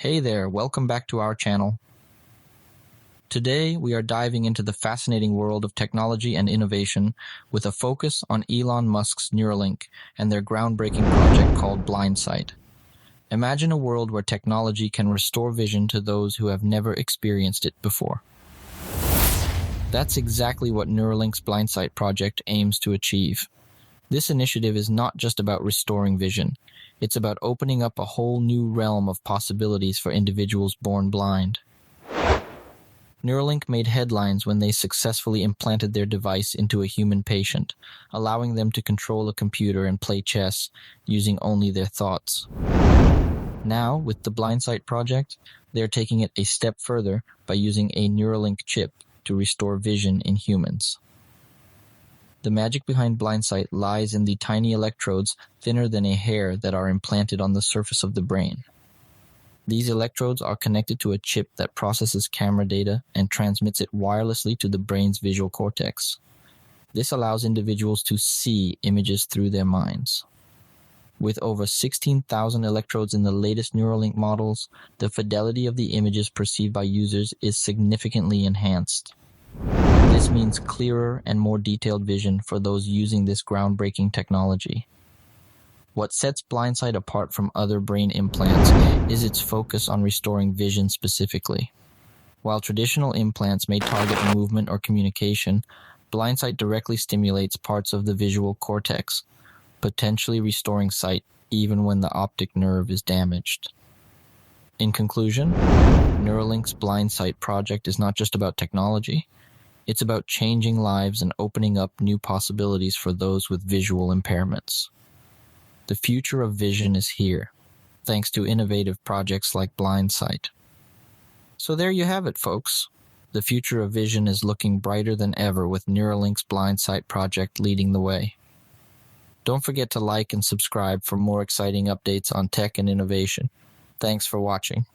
Hey there, welcome back to our channel. Today, we are diving into the fascinating world of technology and innovation with a focus on Elon Musk's Neuralink and their groundbreaking project called Blindsight. Imagine a world where technology can restore vision to those who have never experienced it before. That's exactly what Neuralink's Blindsight project aims to achieve. This initiative is not just about restoring vision. It's about opening up a whole new realm of possibilities for individuals born blind. Neuralink made headlines when they successfully implanted their device into a human patient, allowing them to control a computer and play chess using only their thoughts. Now, with the Blindsight project, they're taking it a step further by using a Neuralink chip to restore vision in humans. The magic behind Blindsight lies in the tiny electrodes thinner than a hair that are implanted on the surface of the brain. These electrodes are connected to a chip that processes camera data and transmits it wirelessly to the brain's visual cortex. This allows individuals to see images through their minds. With over 16,000 electrodes in the latest Neuralink models, the fidelity of the images perceived by users is significantly enhanced. This means clearer and more detailed vision for those using this groundbreaking technology. What sets Blindsight apart from other brain implants is its focus on restoring vision specifically. While traditional implants may target movement or communication, Blindsight directly stimulates parts of the visual cortex, potentially restoring sight even when the optic nerve is damaged. In conclusion, Neuralink's Blindsight project is not just about technology. It's about changing lives and opening up new possibilities for those with visual impairments. The future of vision is here, thanks to innovative projects like Blindsight. So there you have it, folks. The future of vision is looking brighter than ever with Neuralink's Blindsight project leading the way. Don't forget to like and subscribe for more exciting updates on tech and innovation. Thanks for watching.